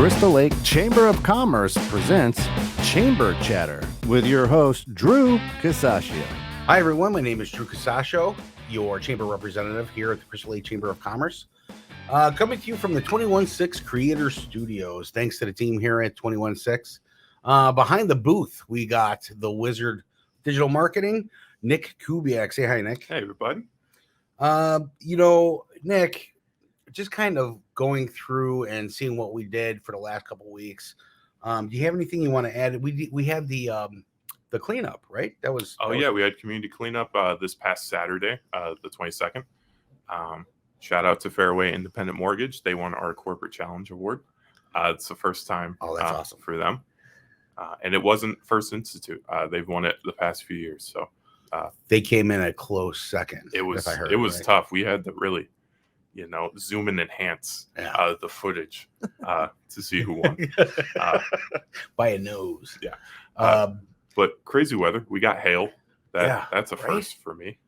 Crystal Lake Chamber of Commerce presents Chamber Chatter with your host, Drew Casaccio. Hi, everyone. My name is Drew Casaccio, your chamber representative here at the Crystal Lake Chamber of Commerce. Coming to you from the 216 Creator Studios. Thanks to the team here at 216. Behind the booth, we got the Wizard Digital Marketing, Nick Kubiak. Say hi, Nick. Hey, everybody. Nick, just kind of going through and seeing what we did for the last couple of weeks. Do you have anything you want to add? We had the cleanup, right? We had community cleanup this past Saturday, the 22nd. Shout out to Fairway Independent Mortgage. They won our Corporate Challenge Award. It's the first time that's awesome for them. And it wasn't First Institute. They've won it the past few years. So they came in a close second. It was tough. We had to really, zoom and enhance the footage to see who won. By a nose. Yeah. But crazy weather. We got hail. That's a first for me.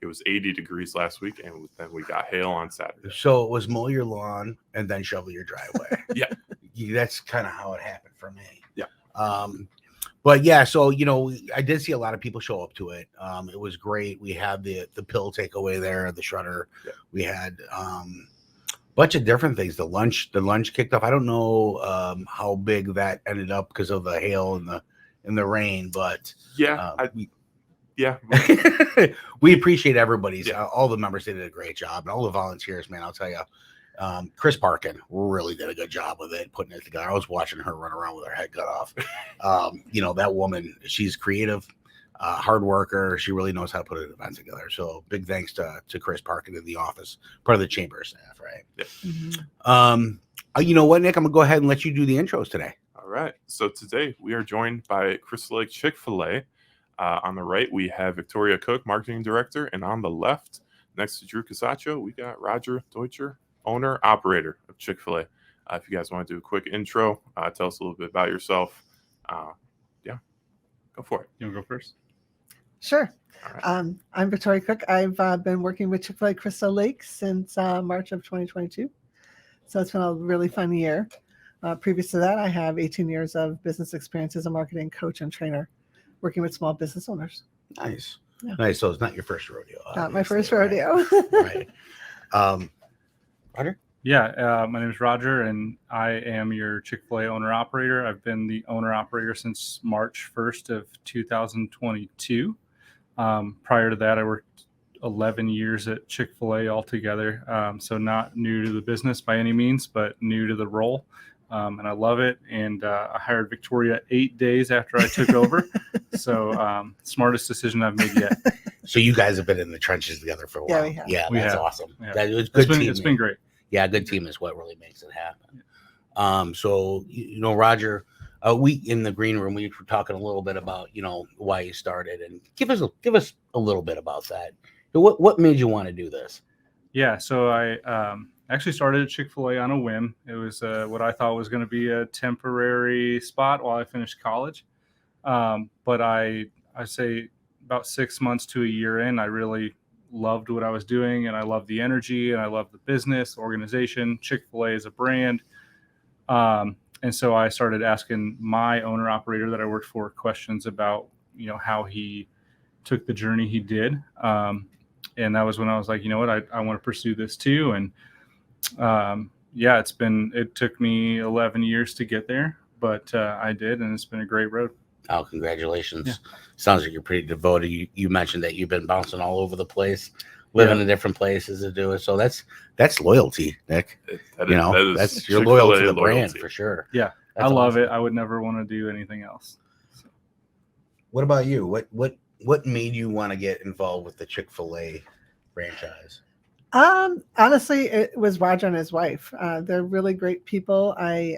It was 80 degrees last week, and then we got hail on Saturday. So it was mow your lawn and then shovel your driveway. Yeah. That's kind of how it happened for me. Yeah. But yeah, so, I did see a lot of people show up to it. It was great. We had the pill takeaway there, the shredder. Yeah. We had a bunch of different things. The lunch kicked off. I don't know how big that ended up because of the hail and the rain, but we appreciate everybody's. All the members did a great job, and all the volunteers, man. I'll tell you, Chris Parkin really did a good job with it, putting it together. I was watching her run around with her head cut off. That woman, she's creative, hard worker. She really knows how to put an event together. So big thanks to Chris Parkin in the office, part of the chamber staff, right? Yeah. Mm-hmm. You know what, Nick? I'm gonna go ahead and let you do the intros today. All right. So today we are joined by Crystal Lake Chick-fil-A. On the right, we have Victoria Cook, Marketing Director. And on the left, next to Drew Casaccio, we got Roger Deutscher, Owner, Operator of Chick-fil-A. If you guys want to do a quick intro, tell us a little bit about yourself. Go for it. You want to go first? Sure. All right. I'm Victoria Cook. I've been working with Chick-fil-A Crystal Lake since March of 2022. So it's been a really fun year. Previous to that, I have 18 years of business experience as a marketing coach and trainer, working with small business owners. Nice. Yeah. Nice. So it's not your first rodeo. Not my first rodeo. Right. Roger? Yeah, my name is Roger, and I am your Chick-fil-A owner-operator. I've been the owner-operator since March 1st of 2022. Prior to that, I worked 11 years at Chick-fil-A altogether, so not new to the business by any means, but new to the role. And I love it. And I hired Victoria 8 days after I took over. So smartest decision I've made yet. So you guys have been in the trenches together for a while. Yeah, we have. Yeah, we that's have. awesome. Yeah. It's good team. It's been great. Yeah, a good team is what really makes it happen. So, Roger, we in the green room, we were talking a little bit about, why you started, and give us a little bit about that. What made you want to do this? Yeah, so I actually started at Chick-fil-A on a whim. It was what I thought was going to be a temporary spot while I finished college. But I say about 6 months to a year in, I really loved what I was doing, and I loved the energy, and I loved the business, organization. Chick-fil-A is a brand. And so I started asking my owner-operator that I worked for questions about, how he took the journey he did. And that was when I was like, you know what, I want to pursue this too. And it took me 11 years to get there, but I did, and it's been a great road. Oh, congratulations. Yeah. Sounds like you're pretty devoted. You mentioned that you've been bouncing all over the place, living in different places to do it. So that's loyalty, Nick. That's your loyalty to the brand for sure. Yeah. That's I love awesome. it. I would never want to do anything else. So. What about you? What made you want to get involved with the Chick-fil-A franchise? Honestly, it was Roger and his wife. They're really great people. I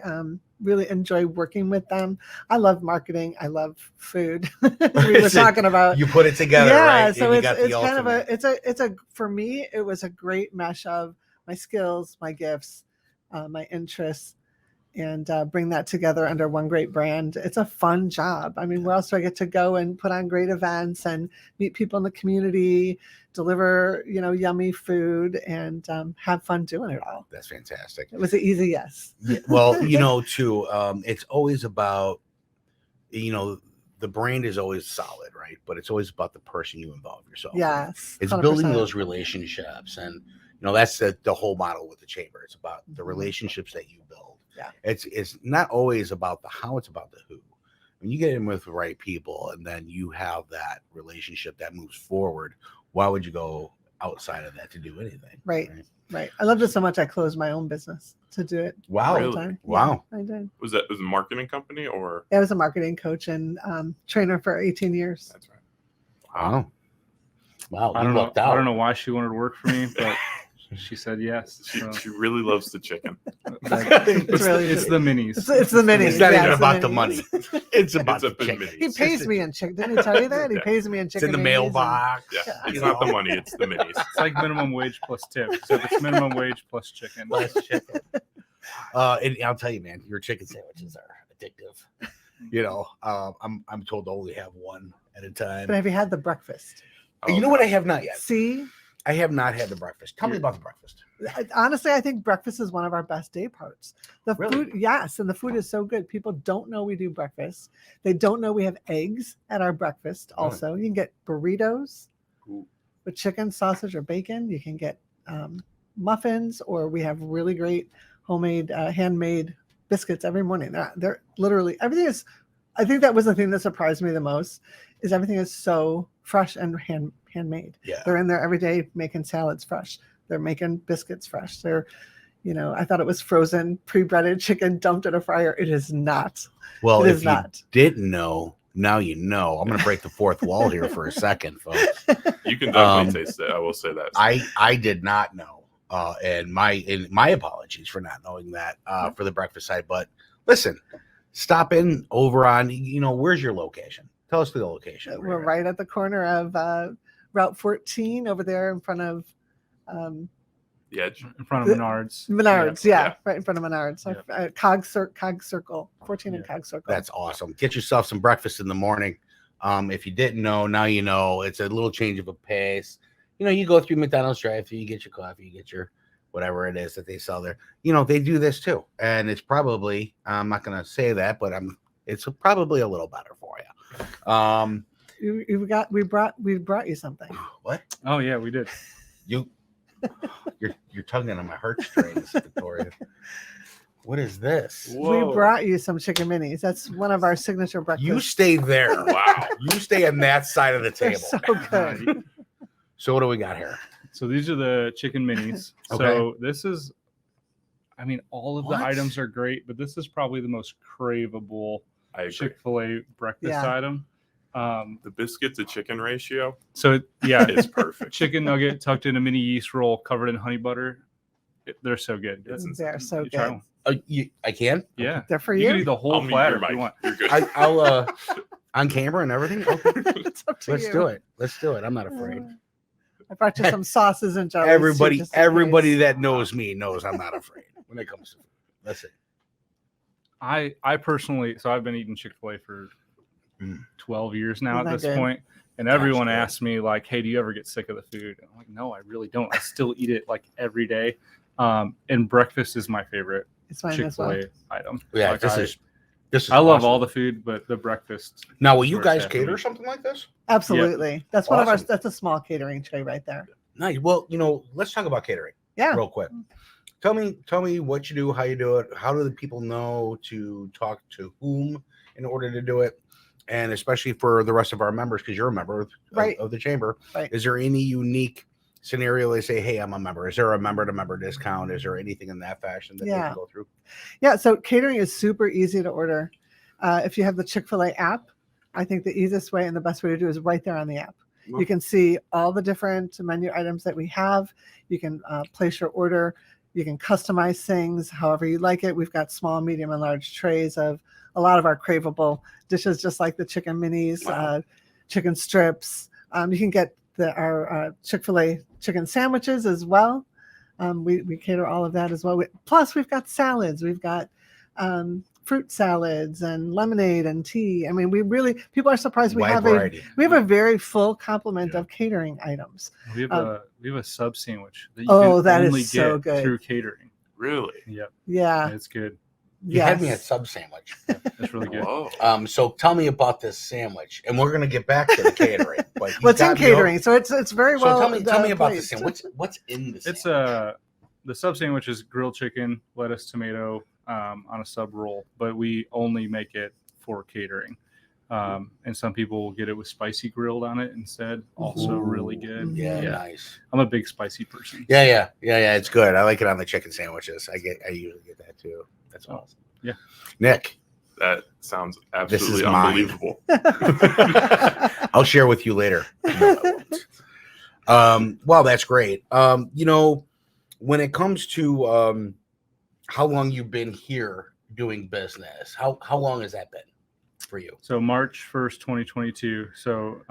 really enjoy working with them. I love marketing. I love food. We were talking about. You put it together, right? So it's kind of for me, it was a great mesh of my skills, my gifts, my interests, and bring that together under one great brand. It's a fun job. I mean, where else do I get to go and put on great events and meet people in the community, deliver, yummy food, and have fun doing it all. That's fantastic. It was an easy yes. Yeah, well, too, it's always about, the brand is always solid, right? But it's always about the person you involve yourself with. Yes. It's 100%. building those relationships. And, that's the whole model with the chamber. It's about the relationships that you build. Yeah. It's not always about the how, it's about the who. When you get in with the right people and then you have that relationship that moves forward, why would you go outside of that to do anything? Right. I loved it so much I closed my own business to do it. Wow. all the time. Wow. Yeah, I did. Was it a marketing company or? I was a marketing coach and trainer for 18 years. That's right. Wow. I You don't know. lucked out. I don't know why she wanted to work for me, but she said yes. So. She really loves the chicken. It's really It's the minis. It's the minis. It's not Yeah, even it's about the minis. money. It's about It's the a chicken. mini. He pays me in chicken. Didn't he tell you that? He Yeah. pays me in It's chicken. in the minis and- mailbox. Yeah, it's You not the know. money; it's the minis. It's like minimum wage plus tip. So it's minimum wage plus chicken. Less chicken. And I'll tell you, man, your chicken sandwiches are addictive. I'm told to only have one at a time. But have you had the breakfast? You know what? I have not yet. See, I have not had the breakfast. Tell me about the breakfast. honestly, I think breakfast is one of our best day parts. The Really? food, yes, and the food is so good. People don't know we do breakfast. They don't know we have eggs at our breakfast. Really? Also, you can get burritos Ooh. with chicken, sausage, or bacon. You can get muffins, or we have really great homemade, handmade biscuits every morning. They're literally everything is. I think that was the thing that surprised me the most. Is everything is so fresh and handmade. Yeah. They're in there every day making salads fresh. They're making biscuits fresh. They're, I thought it was frozen, pre-breaded chicken dumped in a fryer. It is not. Well, It if is you not. didn't know, now you know. I'm going to break the fourth wall here for a second, folks. You can definitely taste it. I will say that. I did not know, and my apologies for not knowing that for the breakfast side. But listen, stop in over on. Where's your location? Tell us the location. where We're you're at. right at the corner of Route 14 over there in front of The edge. In front of Menards. Menards. Yeah. Yeah, right in front of Menards. Yeah. Cog Circle, 14 and Yeah. Cog Circle. That's awesome. Get yourself some breakfast in the morning. If you didn't know, now you know. It's a little change of a pace. You go through McDonald's drive-thru, you get your coffee, you get your whatever it is that they sell there. They do this too, and it's probably I'm not going to say that, but it's probably a little better for you. we brought you something. What Oh yeah, we did. you're tugging on my heartstrings, Victoria. What is this? Whoa. We brought you some chicken minis. That's one of our signature breakfasts. You stay there. Wow. You stay on that side of the They're table. so good. So what do we got here? So these are the chicken minis. Okay. So this is, all of What? the items are great, but this is probably the most craveable I agree. Chick-fil-A breakfast Yeah. item. The biscuit to chicken ratio So yeah, is perfect. chicken nugget tucked in a mini yeast roll covered in honey butter. They're so good. It's They're insane. so You try good. one. I can. Yeah, They're for you can you. eat the I'll whole mute platter your if you mic. want. You're good. I'll on camera and everything. Okay. It's up to Let's you. do it. Let's do it. I'm not afraid. I brought you some sauces and jellies. too, Everybody just in case. that knows me knows I'm not afraid when it comes to food. That's it. I personally, so I've been eating Chick-fil-A for Mm. 12 years now Isn't at that this good? point, and everyone good. asks me like, "Hey, do you ever get sick of the food?" And I'm like, "No, I really don't. I still eat it like every day." And breakfast is my favorite It's fine as Chick-fil-A well. item. Yeah, Like, this is. I love awesome. all the food, but the breakfast. Now, will you where it's guys at for cater me. something like this? Absolutely. That's one of our. Awesome. That's a small catering tray right there. Nice. Well, let's talk about catering Yeah. real quick. Tell me what you do, how you do it. How do the people know to talk to whom in order to do it? And especially for the rest of our members, because you're a member Right. of the chamber. Right. Is there any unique scenario they say, hey, I'm a member? Is there a member-to-member discount? Is there anything in that fashion that they Yeah. can go through? Yeah. So catering is super easy to order. If you have the Chick-fil-A app, I think the easiest way and the best way to do it is right there on the app. You can see all the different menu items that we have. You can place your order. You can customize things however you like it. We've got small, medium, and large trays of a lot of our craveable dishes, just like the chicken minis, Wow. chicken strips. You can get our Chick-fil-A chicken sandwiches as well. We cater all of that as well. Plus, we've got salads. We've got fruit salads and lemonade and tea. I mean, people are surprised we Wide have variety. a very full complement of catering items. We have a sub sandwich that you can that only is so get good. through catering. Really? Yep. Yeah. It's good. You had me at sub sandwich. It's really good. Whoa. So tell me about this sandwich, and we're gonna get back to the catering. But What's in catering? So it's very So well. tell me about the placed. sandwich. What's in the sandwich? It's the sub sandwich is grilled chicken, lettuce, tomato on a sub roll, but we only make it for catering. And some people will get it with spicy grilled on it instead. Also really good. Yeah, nice. I'm a big spicy person. Yeah. It's good. I like it on the chicken sandwiches. I usually get that too. That's awesome. Yeah. Nick, that sounds absolutely unbelievable. I'll share with you later. Well, that's great. When it comes to how long you've been here doing business, how long has that been for you? So March 1st, 2022. So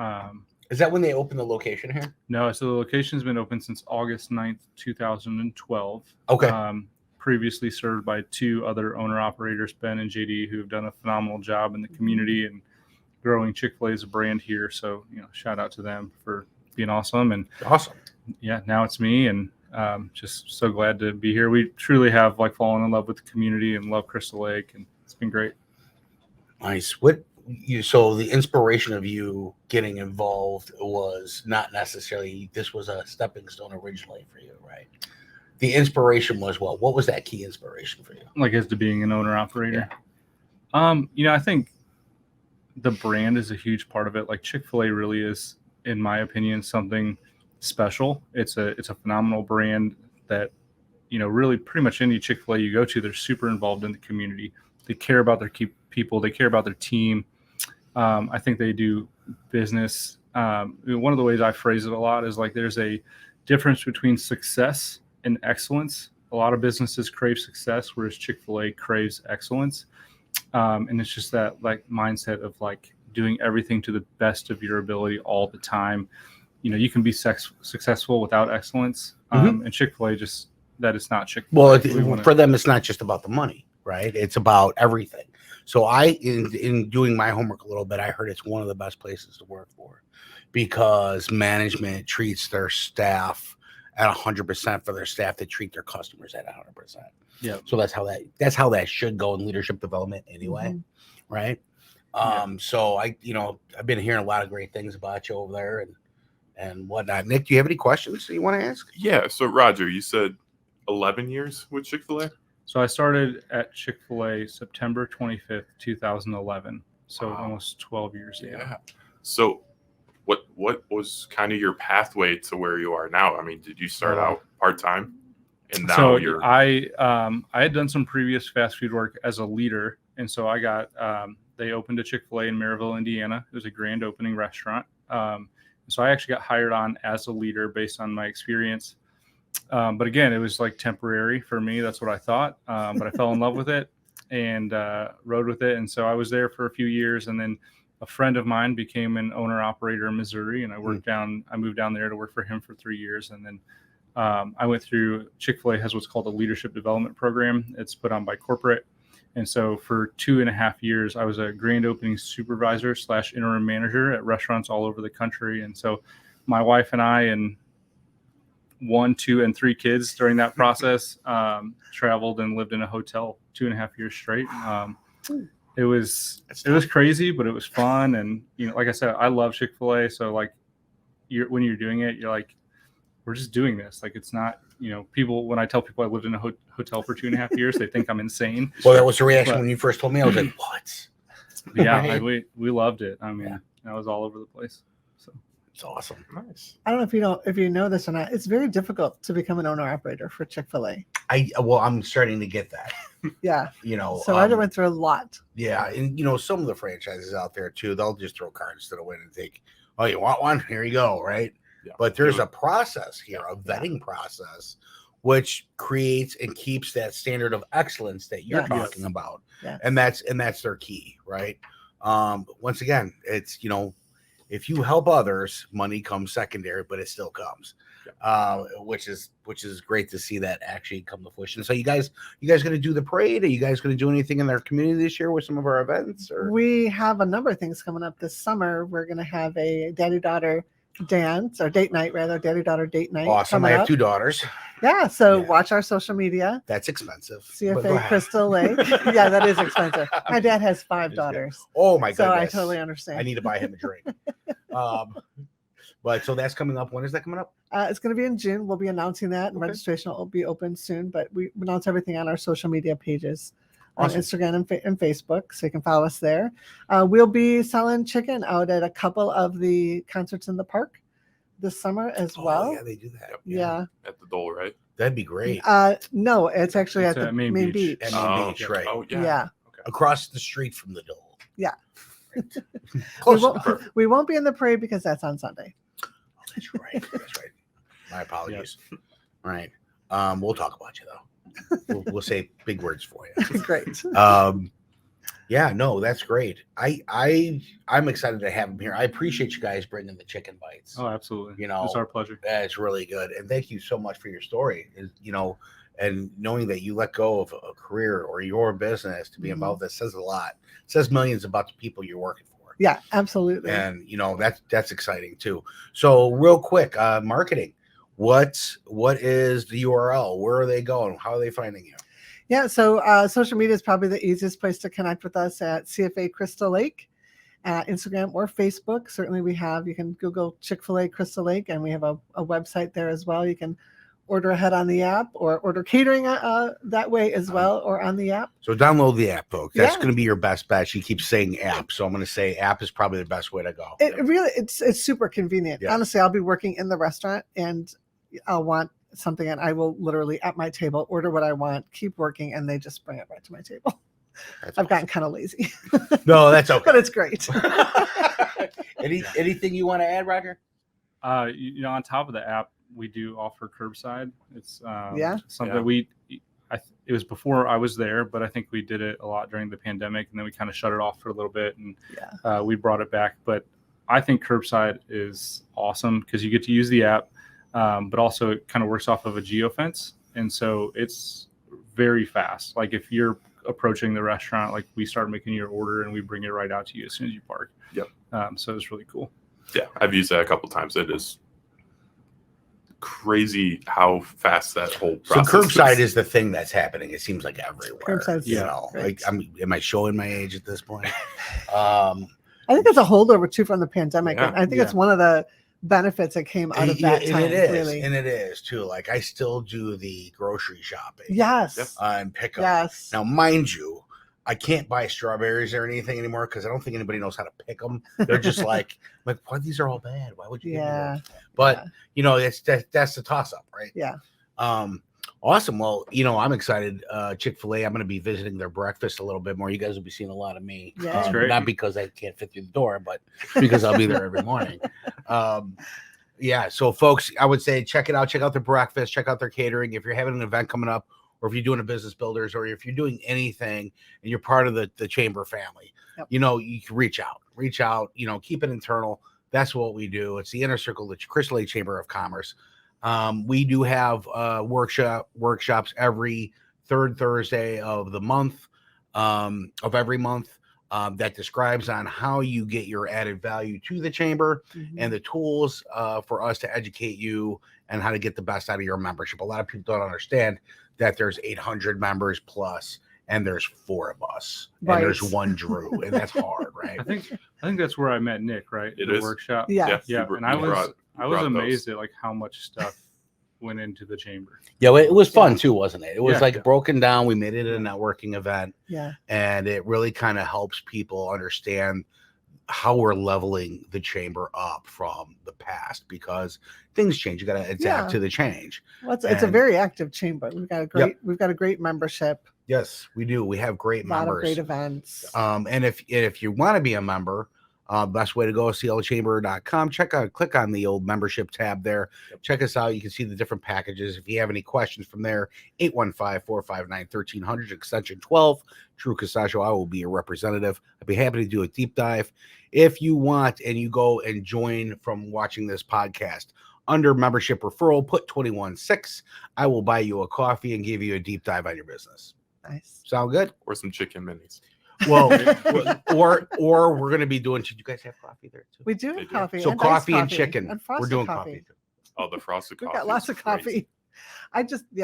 is that when they opened the location here? No, so the location's been open since August 9th, 2012. Okay. Previously served by two other owner-operators, Ben and JD, who have done a phenomenal job in the community and growing Chick-fil-A as a brand here. So, shout out to them for being awesome. And awesome. Yeah, now it's me, and just so glad to be here. We truly have fallen in love with the community and love Crystal Lake, and it's been great. Nice. So the inspiration of you getting involved was not necessarily, this was a stepping stone originally for you, right? The inspiration was what was that key inspiration for you? As to being an owner operator. Yeah. I think the brand is a huge part of it. Chick-fil-A really is, in my opinion, something special. It's a phenomenal brand that, really pretty much any Chick-fil-A you go to, they're super involved in the community. They care about their people. They care about their team. I think they do business. One of the ways I phrase it a lot is there's a difference between success and excellence. A lot of businesses crave success, whereas Chick-fil-A craves excellence. And it's just that mindset of doing everything to the best of your ability all the time. You can be successful without excellence. And Chick-fil-A that is not Chick-fil-A. Well, for them, it's not just about the money, right? It's about everything. So in doing my homework a little bit, I heard it's one of the best places to work for because management treats their staff at 100% for their staff to treat their customers at 100%. Yeah. So that's how that should go in leadership development anyway. Right. So I've been hearing a lot of great things about you over there and whatnot. Nick, do you have any questions that you want to ask? Yeah. So Roger, you said 11 years with Chick-fil-A? So I started at Chick-fil-A September 25th, 2011. So almost 12 years ago. Yeah. So what was kind of your pathway to where you are now? I mean, did you start out part-time and now you're... I had done some previous fast food work as a leader. And so I got, they opened a Chick-fil-A in Maryville, Indiana. It was a grand opening restaurant. So I actually got hired on as a leader based on my experience. But again, it was temporary for me. That's what I thought. But I fell in love with it and rode with it. And so I was there for a few years. And then a friend of mine became an owner operator in Missouri. And I moved down there to work for him for 3 years. And then I went through, Chick-fil-A has what's called a leadership development program. It's put on by corporate. And so for 2.5 years, I was a grand opening supervisor / interim manager at restaurants all over the country. And so my wife and I and 1, 2, and 3 kids during that process traveled and lived in a hotel 2.5 years straight. It was crazy, but it was fun. And, like I said, I love Chick-fil-A. So when you're doing it, you're we're just doing this. It's not, people, when I tell people I lived in a hotel for 2.5 years, they think I'm insane. Well, that was the reaction when you first told me. I was like, what? Yeah, we loved it. I mean, I was all over the place. So it's awesome. Nice. I don't know if you know this or not. It's very difficult to become an owner operator for Chick-fil-A. I'm starting to get that. Yeah. So I went through a lot. Yeah, and some of the franchises out there too, they'll just throw cards to the wind and think, "Oh, you want one? Here you go." Right. Yeah. But there's a process here, a vetting process, which creates and keeps that standard of excellence that you're talking about. Yeah. And that's their key, right? Once again, it's if you help others, money comes secondary, but it still comes. Which is great to see that actually come to fruition. So you guys going to do the parade? Are you guys going to do anything in our community this year with some of our events? Or We have a number of things coming up this summer. We're going to have a daddy-daughter dance, or date night rather, daddy-daughter date night. awesome. I have 2 daughters. Yeah, so Yeah. watch our social media. That's expensive. But go CFA ahead. Crystal Lake. Yeah, that is expensive. My dad has 5 daughters, Oh my so goodness. I totally understand. I need to buy him a drink. But so that's coming up. When is that coming up? It's going to be in June. We'll be announcing that, and Okay. registration will be open soon. But we announce everything on our social media pages on Awesome. Instagram and Facebook, so you can follow us there. We'll be selling chicken out at a couple of the concerts in the park this summer as well. Oh, yeah, they do that. Yeah. At the Dole, right? That'd be great. No, it's actually It's at the at main Main beach. Beach. At Main Oh, Beach, yeah. right. Oh, yeah. Yeah. Okay. Across the street from the Dole. Yeah. Right. We Close. won't, we won't be in the parade because that's on Sunday. That's right. That's right. My apologies. All right. We'll talk about you though. We'll say big words for you. Great. Yeah, no, that's great. I'm excited to have him here. I appreciate you guys bringing the chicken bites. Oh, absolutely. You know, it's our pleasure. That's really good, and thank you so much for your story. And knowing that you let go of a career or your business to be involved, that says a lot. It says millions about the people you're working for. Yeah, absolutely. And that's exciting too. So real quick, marketing. What is the URL? Where are they going? How are they finding you? Yeah, so social media is probably the easiest place to connect with us at CFA Crystal Lake, Instagram or Facebook. Certainly you can Google Chick-fil-A Crystal Lake, and we have a website there as well. You can order ahead on the app or order catering that way as well, or on the app. So download the app, folks. That's Yeah. going to be your best bet. She keeps saying app, so I'm going to say app is probably the best way to go. It's super convenient. Yeah. Honestly, I'll be working in the restaurant and I'll want something, and I will literally at my table order what I want, keep working, and they just bring it right to my table. That's I've gotten awesome. kind of lazy, No, that's okay. but it's great. Anything you want to add, Roger? On top of the app, we do offer curbside. It's something Yeah. it was before I was there, but I think we did it a lot during the pandemic, and then we kind of shut it off for a little bit, and we brought it back. But I think curbside is awesome because you get to use the app, but also it kind of works off of a geofence, and so it's very fast. Like if you're approaching the restaurant, like we start making your order and we bring it right out to you as soon as you park. Yep. So it's really cool. Yeah, I've used that a couple times. It is crazy how fast that whole So process curbside is the thing that's happening. It seems like everywhere. Curbside's great. Am I showing my age at this point? I think it's a holdover too from the pandemic. Yeah. And I think it's one of the benefits that came out of that time. And it is, really. and it is too. Like I still do the grocery shopping. Yes. Yep. And pick up. Yes. Now, mind you, I can't buy strawberries or anything anymore because I don't think anybody knows how to pick them. They're just like, why these are all bad? Why would you? Give me Yeah. those? But that's the toss up, right? Yeah. Awesome. Well, I'm excited. Chick-fil-A, I'm going to be visiting their breakfast a little bit more. You guys will be seeing a lot of me. Yeah. That's great. Not because I can't fit through the door, but because I'll be there every morning. Yeah. So, folks, I would say check it out. Check out their breakfast. Check out their catering. If you're having an event coming up, or if you're doing a business builders, or if you're doing anything and you're part of the chamber family, Yep. you can reach out, keep it internal. That's what we do. It's the inner circle, the Crystal Lake Chamber of Commerce. We do have workshops every third Thursday of the month, of every month, that describes on how you get your added value to the chamber and the tools for us to educate you and how to get the best out of your membership. A lot of people don't understand that there's 800 members plus, and there's 4 of us, Right. and there's 1 Drew, and that's hard, right? I think that's where I met Nick, right? It the is. workshop. Yeah. Yeah. You And I was brought those. amazed at like how much stuff went into the chamber. Yeah, it was fun too, wasn't it? It was Yeah. broken down. We made it a networking event, Yeah. and it really kind of helps people understand how we're leveling the chamber up from the past, because things change. You got to adapt to the change. Well, it's a And- very active chamber. We've got a great membership. Yes, we do. We have great A lot of members. great events. And if you want to be a member, Best way to go is clchamber.com. Click on the old membership tab there. Yep. Check us out. You can see the different packages. If you have any questions from there, 815-459-1300, extension 12. Drew Casaccio, I will be your representative. I'd be happy to do a deep dive. If you want and you go and join from watching this podcast, under membership referral, put 216. I will buy you a coffee and give you a deep dive on your business. Nice. Sound good? Or some chicken minis. Well, or we're going to be doing. Should you guys have coffee there too? We do They have do. coffee. So and coffee iced and chicken. And We're frosted doing coffee. coffee too. Oh, the frosted We've coffee. got lots is of crazy. coffee.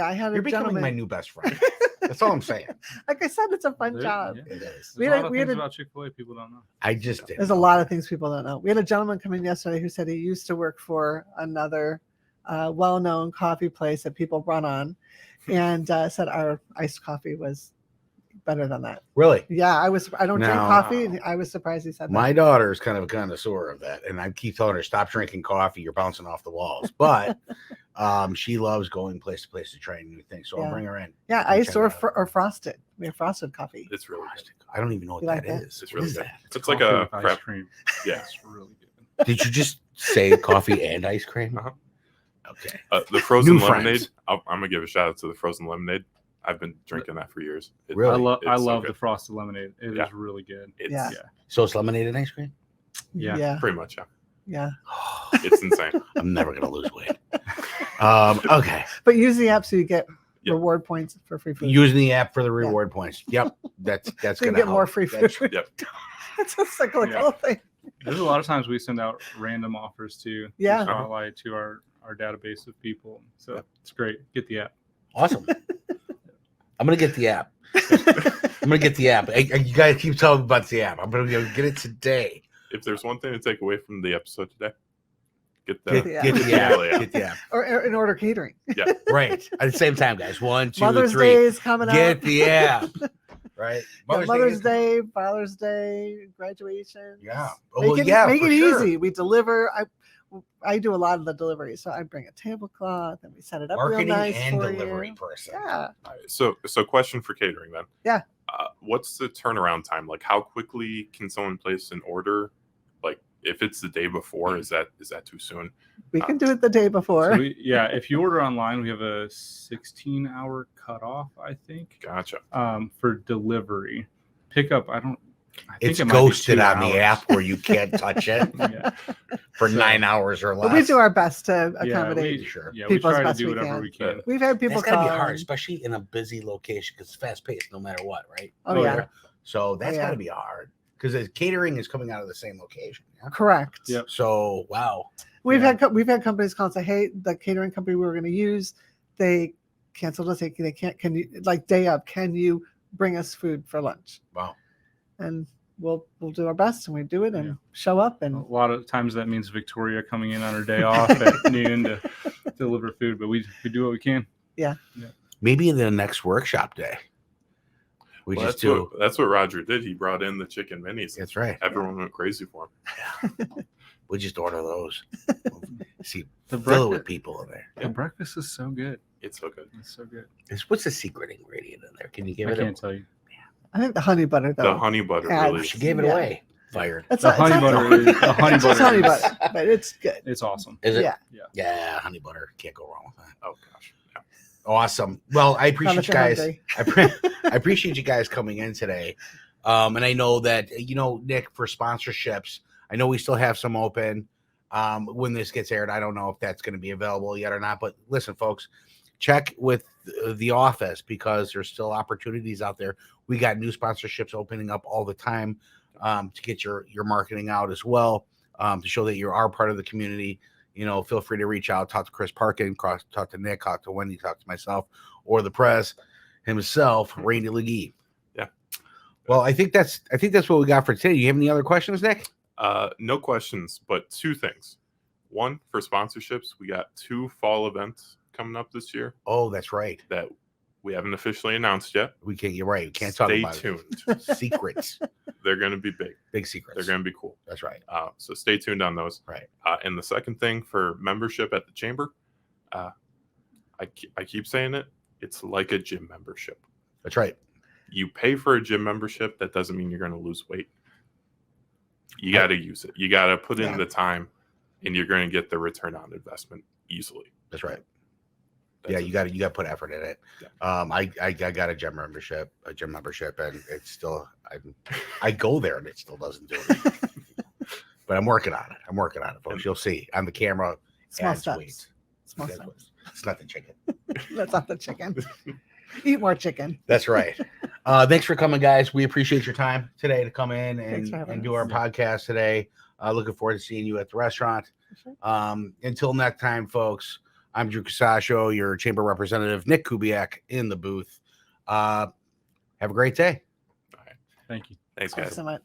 I had You're a becoming gentleman. my new best friend. That's all I'm saying. Like I said, it's a fun There- job. yeah. It is. We There's a had lot of we had things a- about Chick-fil-A people don't know. I just did. There's a lot of things people don't know. We had a gentleman come in yesterday who said he used to work for another well-known coffee place that people run on, and said our iced coffee was better than that. Really. Yeah, I don't drink No. coffee. And I was surprised he said My that. daughter is kind of a connoisseur of that, and I keep telling her, "Stop drinking coffee. You're bouncing off the walls." But she loves going place to place to try new things, so I'll Yeah. bring her in. Yeah, Check iced it or, out. or frosted. We have frosted coffee. It's really good. I don't even know what You like that that? is. It's What really is good. that? It's like Coffee a with ice prep. cream. Yeah. It's really good. Did you just say coffee and ice cream? Uh-huh. Okay. The frozen New lemonade. friends. I'm gonna give a shout out to the frozen lemonade. I've been drinking that for years. Really? I it's so love good. the frosted lemonade. It is Yeah. really good. It's Yeah. So it's lemonade and ice cream. Yeah. Yeah. pretty much. Yeah. Yeah. It's insane. I'm never gonna lose weight. Okay. But use the app so you get Yep. reward points for free food. Using the app for the reward points. Yep. That's so you gonna get more help. free That's- food. Yep. It's a cyclical Yeah. thing. There's a lot of times we send out random offers to Yeah. spotlight to our database of people. So it's great. Get the app. Awesome. I'm gonna get the app. I'm gonna get the app. You guys keep telling me about the app. I'm gonna go get it today. If there's one thing to take away from the episode today, get the Get, the get app. the Yeah. app. Get the app. or in order catering. Right. At the same time, guys. 1, 2, Mother's 3. Day is coming Get up. the app. Right. Yeah, Mother's is- Day, Father's Day, graduation. Yeah. Make it, yeah. make for it sure. easy. We deliver. I do a lot of the delivery, so I bring a tablecloth and we set it up Marketing real nice and for delivery you. person. Yeah. All right, so question for catering then. Yeah. What's the turnaround time? Like, how quickly can someone place an order? Like, if it's the day before, is that too soon? We can do it the day before. So if you order online, we have a 16-hour cutoff, I think, Gotcha. for delivery. Pickup, I think It's it might be ghosted 2 on the hours. app where you can't touch it Yeah. for So- 9 hours or less. But we do our best to Yeah, accommodate. Sure. Yeah, we People's try to best do we whatever can. we can. We've had people That's gotta call. be hard, and- especially in a busy location because it's fast paced no matter what, right? Oh, yeah. So that's yeah. gotta be hard because the catering is coming out of the same location. Yeah? Correct. Yep. So wow. We've Yeah. had companies call and say, "Hey, the catering company we were going to use, they canceled us. They can't. Can you like day up? Can you bring us food for lunch?" Wow. And we'll do our best, and we do it and Yeah. show up. A And lot of times that means Victoria coming in on her day off at noon to deliver food, but we do what we can. Maybe in the next workshop day. We Well, just do. that's what Roger did. He brought in the chicken minis. That's right. Everyone went crazy for him. We just order those. See, The fill it with breakfast, people in there. the breakfast is so good. It's so good. It's so good. What's the secret ingredient in there? Can you give I it? can't tell you. I think the honey butter though. The honey butter adds- really. She gave it Yeah. away. Fired. It's The not- it's honey not- butter is the honey It's just butter. honey is- butter, but it's good. It's awesome. Is it? Yeah. Yeah, honey butter. Can't go wrong with that. Oh gosh. Yeah. Awesome. Well, I Not appreciate if you you're guys. hungry. I appreciate you guys coming in today. And I know that, Nick, for sponsorships, I know we still have some open. When this gets aired, I don't know if that's going to be available yet or not. But listen, folks, check with the office because there's still opportunities out there. We got new sponsorships opening up all the time to get your marketing out as well, to show that you are part of the community. Feel free to reach out, talk to Chris Parkin, talk to Nick, talk to Wendy, talk to myself, or the press himself, Randy Legee. Yeah. Well, I think that's what we got for today. You have any other questions, Nick? No questions, but two things. One, for sponsorships, we got 2 fall events coming up this year Oh, that's right. that we haven't officially announced yet. We can't. You're right. We can't talk Stay about tuned. it. Secrets, They're going to be big. big secrets. They're going to be cool. That's right. So stay tuned on those. Right. And the second thing for membership at the chamber, I keep saying it. It's like a gym membership. That's right. You pay for a gym membership. That doesn't mean you're going to lose weight. you got to use it. You got to put in Yeah. the time, and you're going to get the return on investment easily. That's right. That's You got to put effort in it. Yeah. I got a gym membership, and it's still I go there and it still doesn't do it. But I'm working on it, folks. You'll see on the camera. Small adds steps. weight. Small That's steps. It's not the chicken. That's not the chicken. Eat more chicken. That's right. Thanks for coming, guys. We appreciate your time today to come in Thanks for having and do us. our podcast today. Looking forward to seeing you at the restaurant. Sure. Until next time, folks, I'm Drew Casaccio, your chamber representative, Nick Kubiak in the booth. Have a great day. All right. Thank you. Thanks, Thanks guys. so much.